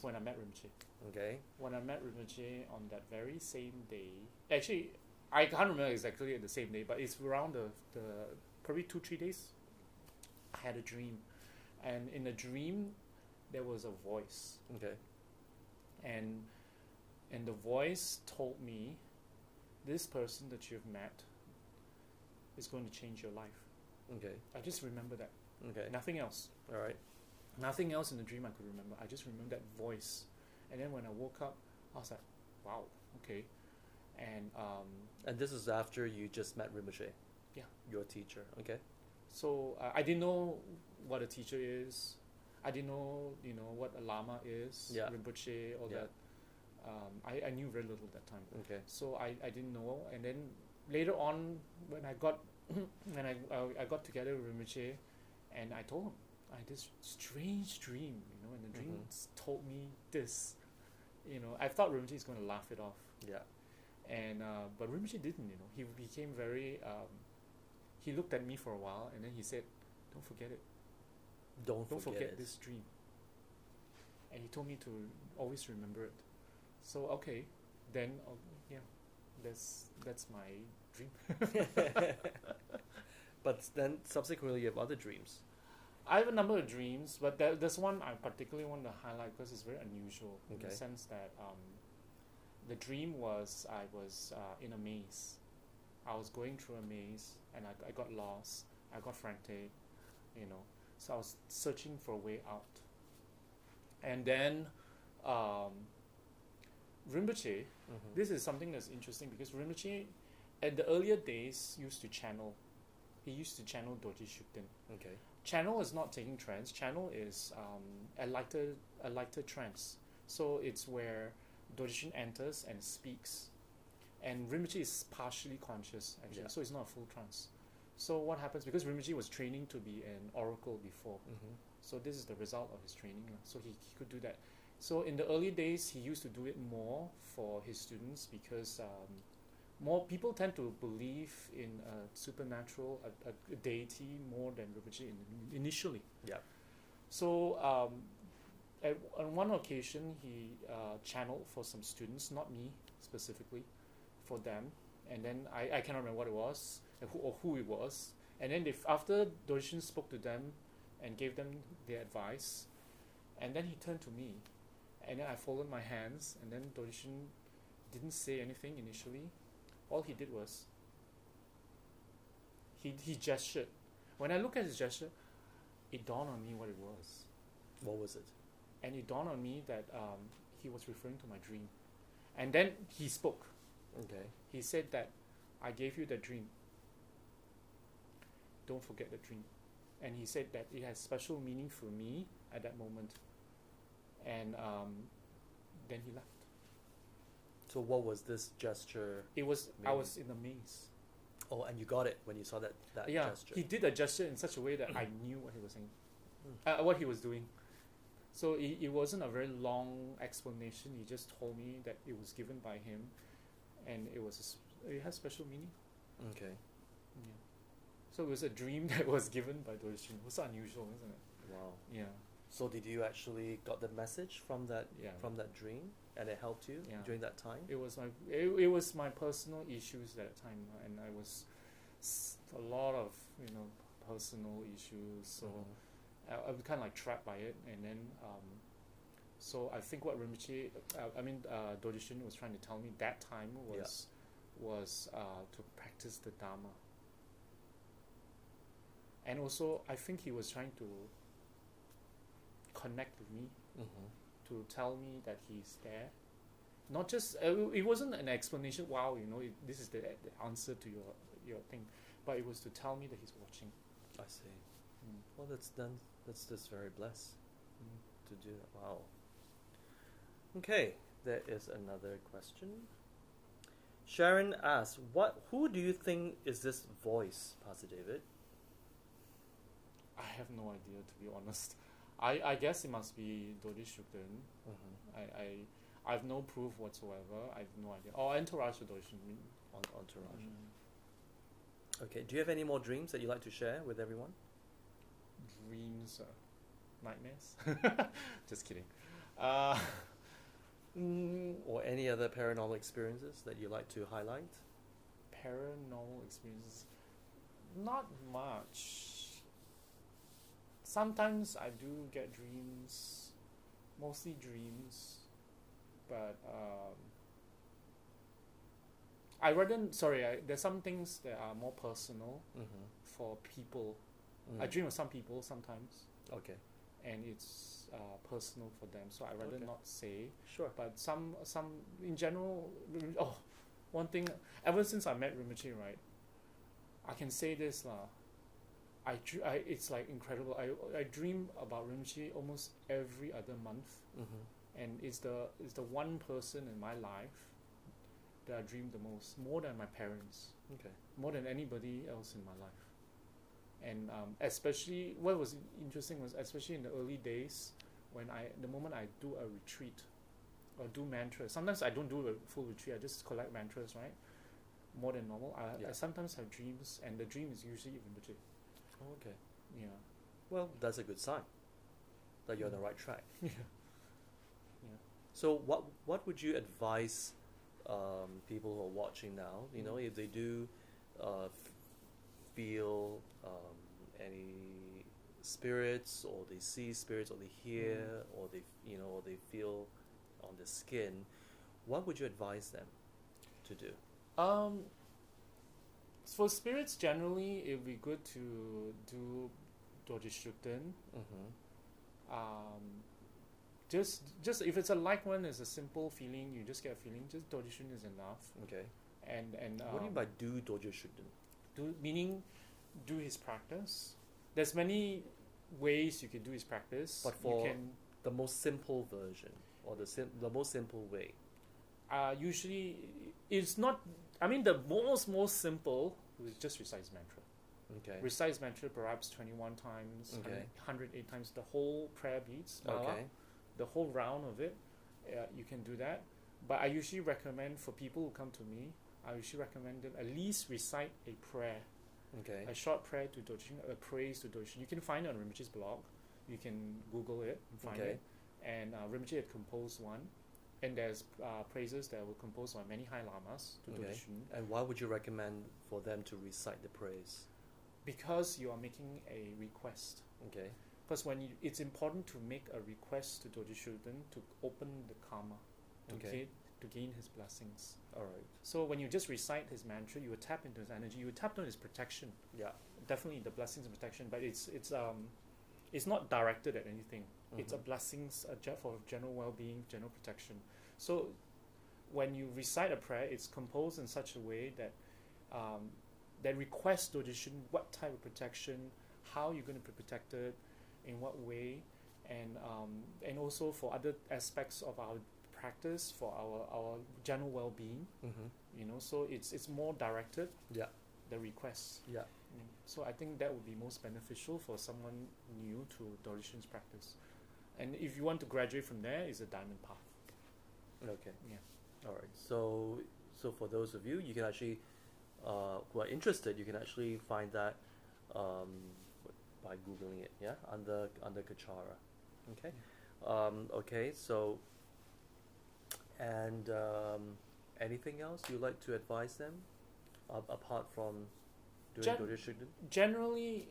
C: when I met Rimchi.
A: Okay.
C: When I met Rimchi on that very same day. Actually, I can't remember exactly the same day, but it's around the probably 2-3 days. I had a dream, and in the dream, there was a voice,
A: Okay.
C: and the voice told me, this person that you've met is going to change your life.
A: Okay.
C: I just remember that.
A: Okay.
C: Nothing else.
A: All right.
C: Nothing else in the dream I could remember. I just remember that voice. And then when I woke up, I was like, wow, okay. And
A: And this is after you just met Rinpoche.
C: Yeah.
A: Your teacher. Okay.
C: so I didn't know what a teacher is. I didn't know, what a lama is,
A: Yeah.
C: Rinpoche, all
A: Yeah.
C: that. I knew very little at that time.
A: Okay.
C: So I didn't know. And then later on, when I got when I got together with Rinpoche, and I told him I had this strange dream, and the dream told me this. I thought Rinpoche is going to laugh it off,
A: Yeah.
C: and but Rinpoche didn't. He became very. He looked at me for a while, and then he said, "Don't forget it.
A: Don't
C: Don't
A: forget
C: forget
A: it.
C: this dream." And he told me to always remember it. So okay, then yeah, that's my dream.
A: But then subsequently you have other dreams.
C: I have a number of dreams, but there's one I particularly want to highlight because it's very unusual in the
A: Okay.
C: sense that the dream was I was in a maze. I was going through a maze and I got lost. I got frantic, so I was searching for a way out. And then Rinpoche, this is something that's interesting because Rinpoche, at the earlier days, used to channel. He used to channel Dorji Shukden.
A: Okay.
C: Channel is not taking trance. Channel is a lighter trance. So it's where Dorjishin enters and speaks, and Rinpoche is partially conscious actually.
A: Yeah.
C: So it's not a full trance. So what happens, because Rinpoche was training to be an oracle before, so this is the result of his training. So he could do that. So in the early days, he used to do it more for his students because more people tend to believe in a supernatural, a deity more than Rinpoche initially.
A: Yeah.
C: So on one occasion, he channeled for some students, not me specifically, for them. And then I cannot remember what it was or who it was. And then after Dorjishin spoke to them and gave them their advice, and then he turned to me, and then I folded my hands, and then Dorjishin didn't say anything initially. All he did was he gestured. When I look at his gesture, it dawned on me what it was.
A: What was it?
C: And it dawned on me that he was referring to my dream. And then he spoke.
A: Okay.
C: He said that I gave you the dream. Don't forget the dream. And he said that it has special meaning for me at that moment. And then he left.
A: So what was this gesture?
C: It was I
A: meaning?
C: was in a maze.
A: Oh, and you got it when you saw that
C: Yeah,
A: gesture.
C: he did a gesture in such a way that I knew what he was saying, what he was doing. So it wasn't a very long explanation. He just told me that it was given by him, and it has special meaning.
A: Okay.
C: Yeah. So it was a dream that was given by Dorishin. It was unusual, isn't it?
A: Wow.
C: Yeah.
A: So did you actually got the message from that
C: Yeah.
A: dream, and it helped you
C: Yeah.
A: during that time?
C: It was my personal issues at that time, and I was a lot of personal issues. So. I was kind of like trapped by it, and then so I think what Rinpoche, Dodishin was trying to tell me that time was to practice the Dharma, and also I think he was trying to connect with me, to tell me that he's there. Not just it wasn't an explanation. Wow, this is the answer to your thing, but it was to tell me that he's watching.
A: I see. Well, that's just very blessed to do that. Wow. Okay, there is another question. Sharon asks, who do you think is this voice, Pastor David?
C: I have no idea, to be honest. I guess it must be Dodi Shukden. I have no proof whatsoever. I have no idea. Oh, Entourage Dodi
A: Entourage. Okay, do you have any more dreams that you'd like to share with everyone?
C: Dreams, nightmares. Just kidding.
A: Or any other paranormal experiences that you'd like to highlight?
C: Paranormal experiences, not much. Sometimes I do get dreams, mostly dreams, but there's some things that are more personal for people. I dream of some people sometimes.
A: Okay.
C: And it's personal for them, so I rather not say.
A: Sure.
C: But some in general. Oh, one thing. Ever since I met Rinpoche, right, I can say this lah. It's like incredible. I dream about Rinpoche almost every other month, and it's the one person in my life that I dream the most, more than my parents.
A: Okay.
C: More than anybody else in my life. And especially what was interesting was especially in the early days when the moment I do a retreat or do mantras. Sometimes I don't do a full retreat. I just collect mantras, right? More than normal. I sometimes have dreams, and the dream is usually Rinpoche.
A: Oh, okay.
C: Yeah.
A: Well, that's a good sign that you're on the right track.
C: Yeah.
A: So what would you advise people who are watching now? If they do feel any spirits, or they see spirits, or they hear, or they feel on the skin, what would you advise them to do?
C: For spirits generally, it would be good to do Dojishukden. Just if it's a light one, it's a simple feeling. You just get a feeling. Just Dojishukden is enough. Okay. And
A: what do you mean by do Dojo Shukden?
C: Meaning do his practice. There's many ways you can do his practice.
A: But for the most simple version, or the most simple way,
C: usually it's not. I mean, the most simple is just recite his mantra.
A: Okay.
C: Recite his mantra perhaps 21 times, 108 times, the whole prayer beats. The whole round of it, you can do that. But I usually recommend for people who come to me, I usually recommend them at least recite a prayer.
A: Okay.
C: A short prayer to Dojin, a praise to Dojin. You can find it on Rinpoche's blog. You can Google it and find it. And Rinpoche had composed one. And there's praises that were composed by many High Lamas to Dojin.
A: And why would you recommend for them to recite the praise?
C: Because you are making a request.
A: Okay.
C: Because it's important to make a request to Doji Shuden to open the karma, to gain his blessings.
A: All right.
C: So when you just recite his mantra, you will tap into his energy. You will tap into his protection.
A: Yeah.
C: Definitely the blessings and protection, but it's not directed at anything. It's a blessings for general well-being, general protection. So when you recite a prayer, it's composed in such a way that that requests donation, what type of protection, how you're going to be protected, in what way, and also for other aspects of our practice, for our general well-being. You know, so it's more directed.
A: Yeah.
C: The requests.
A: Yeah.
C: So I think that would be most beneficial for someone new to Dorjian's practice. And if you want to graduate from there, it's a diamond path.
A: Okay.
C: Yeah.
A: All right. So for those of you, you can actually who are interested, you can actually find that by googling it. Yeah, under Kechara. Okay. Okay. So and anything else you'd like to advise them apart from doing Dorjian?
C: Generally,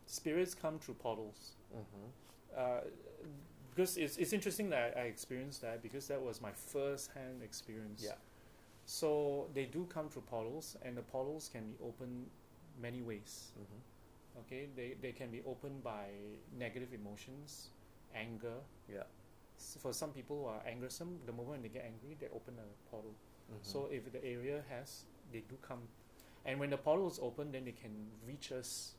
C: spirits come through portals. Because it's interesting that I experienced that, because that was my first-hand experience.
A: Yeah.
C: So they do come through portals, and the portals can be opened many ways. Okay, they can be opened by negative emotions, anger.
A: Yeah.
C: For some people who are angersome, the moment they get angry, they open a portal. So if the area they do come. And when the portal is open, then they can reach us,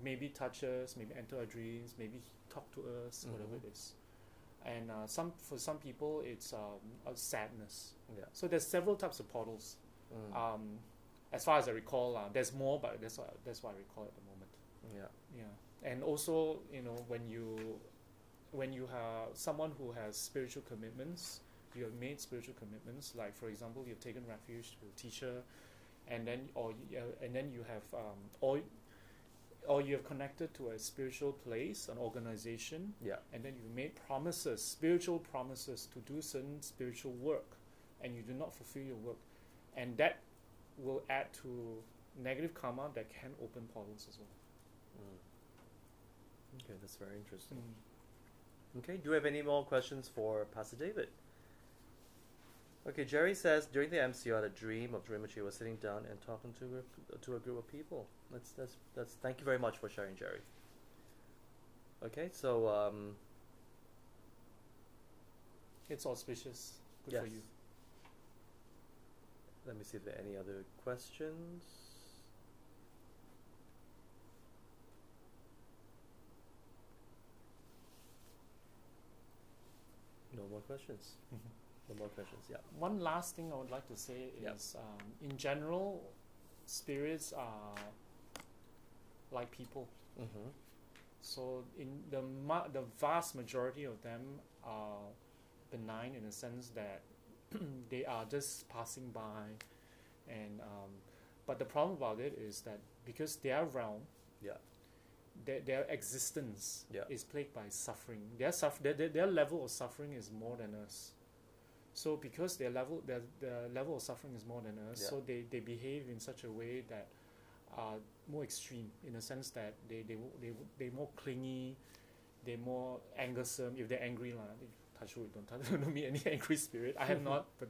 C: maybe touch us, maybe enter our dreams, maybe talk to us, whatever it is. And for some people, it's a sadness.
A: Yeah.
C: So there's several types of portals. As far as I recall, there's more, but that's what I recall at the moment.
A: Yeah.
C: Yeah. And also, you know, when you have someone who has spiritual commitments, you have made spiritual commitments. Like for example, you've taken refuge to a teacher, and then you have or you have connected to a spiritual place, an organization.
A: Yeah.
C: And then you've made promises, spiritual promises, to do certain spiritual work, and you do not fulfill your work, and that will add to negative karma that can open portals as well.
A: Okay, that's very interesting. Okay, do you have any more questions for Pastor David? Okay, Jerry says during the MCO, I had a dream of Rinpoche was sitting down and talking to a group of people. That's thank you very much for sharing, Jerry. Okay, so
C: it's auspicious. Good
A: yes.
C: for you.
A: Let me see if there are any other questions. No more questions. No more questions. Yeah.
C: One last thing I would like to say is, in general, spirits are like people. So in the vast majority of them are benign in the sense that they are just passing by, and but the problem about it is that because their realm, their existence is plagued by suffering. Their level of suffering is more than us. So because their level of suffering is more than us, so they behave in such a way that are more extreme, in the sense that they're more clingy, they're more angersome. If they're angry, touch wood, don't meet any angry spirit. I have not, but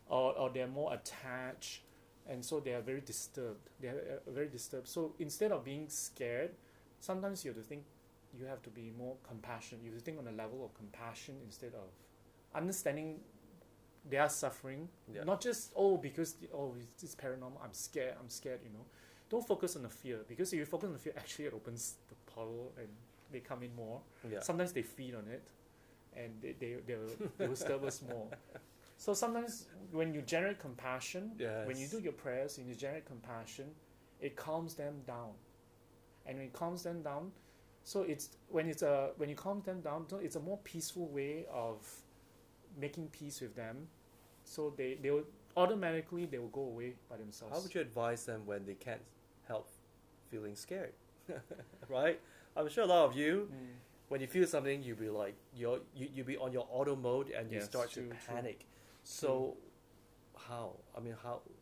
C: or they're more attached, and so they are very disturbed. They are very disturbed. So instead of being scared, sometimes you have to be more compassionate. You have to think on a level of compassion instead of understanding their suffering. Not just because it's paranormal, I'm scared, you know. Don't focus on the fear, because if you focus on the fear, actually it opens the portal and they come in more. Sometimes they feed on it, and they will disturb us more. So sometimes when you generate compassion, when you do your prayers and you generate compassion, it calms them down. And when it calms them down, so when you calm them down, it's a more peaceful way of making peace with them. So they will automatically go away by themselves.
A: How would you advise them when they can't help feeling scared? Right? I'm sure a lot of you, when you feel something, you'll be like you'll be on your auto mode and you start to panic. So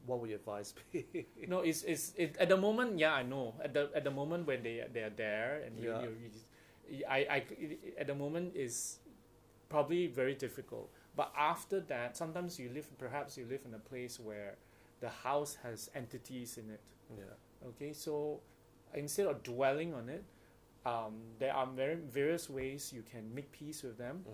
A: what would your advice be?
C: No, it's at the moment. I know. At the moment when they are there, and I at the moment is probably very difficult. But after that, sometimes perhaps you live in a place where the house has entities in it.
A: Yeah.
C: Okay, so instead of dwelling on it, there are various ways you can make peace with them.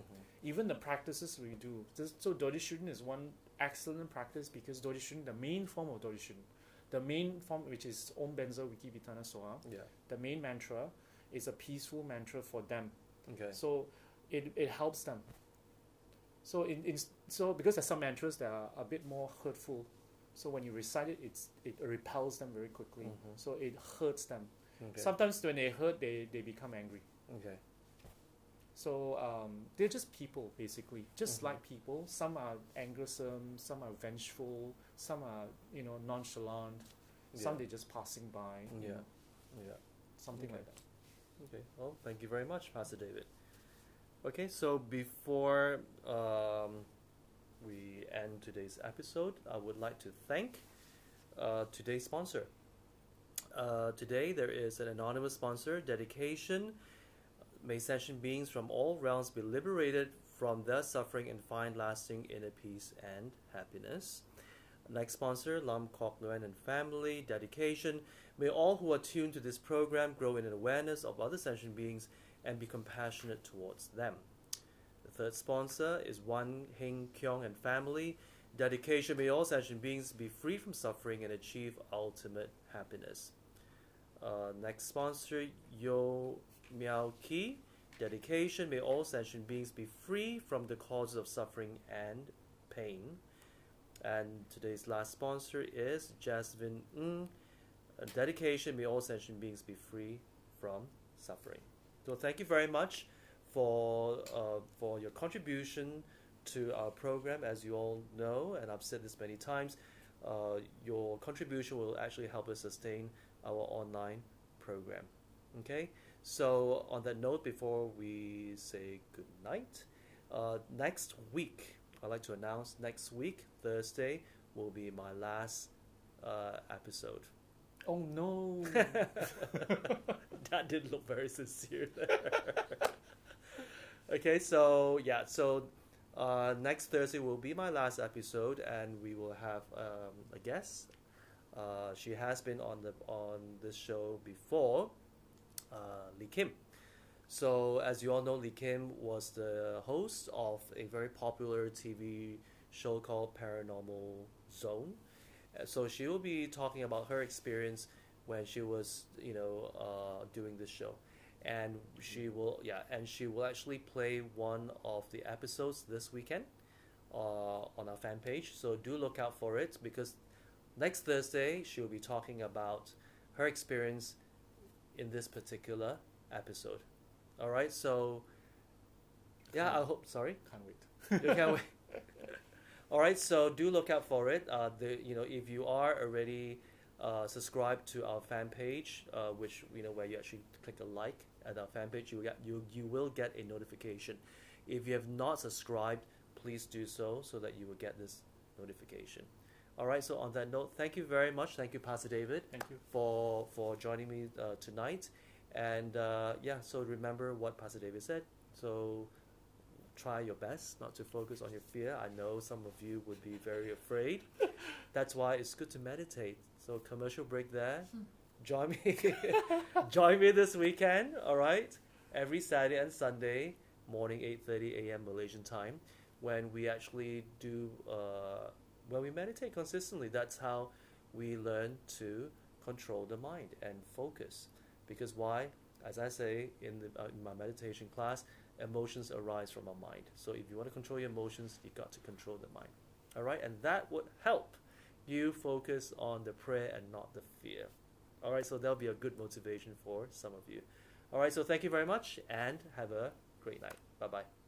C: Even the practices we do. So Dodishuden is one excellent practice, because Dodishuden, the main form of Dodishuden, the main form, which is Om Benzo Wiki Vitana Soha,
A: Yeah.
C: the main mantra is a peaceful mantra for them.
A: Okay.
C: So it helps them. So so because there's some mantras that are a bit more hurtful, so when you recite it, it repels them very quickly. So it hurts them.
A: Okay.
C: Sometimes when they hurt, they become angry.
A: Okay.
C: So they're just people, basically, just like people. Some are angersome, some are vengeful, some are nonchalant, some they're just passing by. you know,
A: Yeah.
C: something
A: Okay.
C: like that.
A: Okay. Well, thank you very much, Pastor David. Okay, so before we end today's episode, I would like to thank today's sponsor. Today there is an anonymous sponsor. Dedication. May sentient beings from all realms be liberated from their suffering and find lasting inner peace and happiness. Next sponsor, Lam Kok Nguyen and family. Dedication. May all who are tuned to this program grow in an awareness of other sentient beings and be compassionate towards them. The third sponsor is Wan Hing Kyong and family. Dedication. May all sentient beings be free from suffering and achieve ultimate happiness. Next sponsor, Yo Miao Ki. Dedication. May all sentient beings be free from the causes of suffering and pain. And today's last sponsor is Jasmine Ng. Dedication. May all sentient beings be free from suffering. So thank you very much for your contribution to our program. As you all know, and I've said this many times, your contribution will actually help us sustain our online program. Okay, so on that note, before we say good night, next week, I'd like to announce next week, Thursday, will be my last episode.
C: Oh no!
A: That didn't look very sincere there. Okay, so yeah, so next Thursday will be my last episode, and we will have a guest. She has been on this show before, Lee Kim. So as you all know, Lee Kim was the host of a very popular TV show called Paranormal Zone. So she will be talking about her experience when she was, doing this show, and she will actually play one of the episodes this weekend, on our fan page. So do look out for it, because next Thursday she will be talking about her experience in this particular episode. All right, so yeah, I hope. Sorry,
C: Can't wait.
A: you can't wait. All right, so do look out for it. If you are already subscribed to our fan page, which where you actually click a like at our fan page, you will get a notification. If you have not subscribed, please do so that you will get this notification. All right. So on that note, thank you very much. Thank you, Pastor David.
C: Thank you.
A: For joining me tonight. And so remember what Pastor David said. So try your best not to focus on your fear. I know some of you would be very afraid. That's why it's good to meditate. So commercial break there. Join me this weekend, all right? Every Saturday and Sunday morning, 8:30 a.m. Malaysian time, when we actually do when we meditate consistently. That's how we learn to control the mind and focus. Because why? As I say in my meditation class, emotions arise from our mind. So if you want to control your emotions, you got to control the mind. All right? And that would help you focus on the prayer and not the fear. All right? So that'll be a good motivation for some of you. All right? So thank you very much, and have a great night. Bye-bye.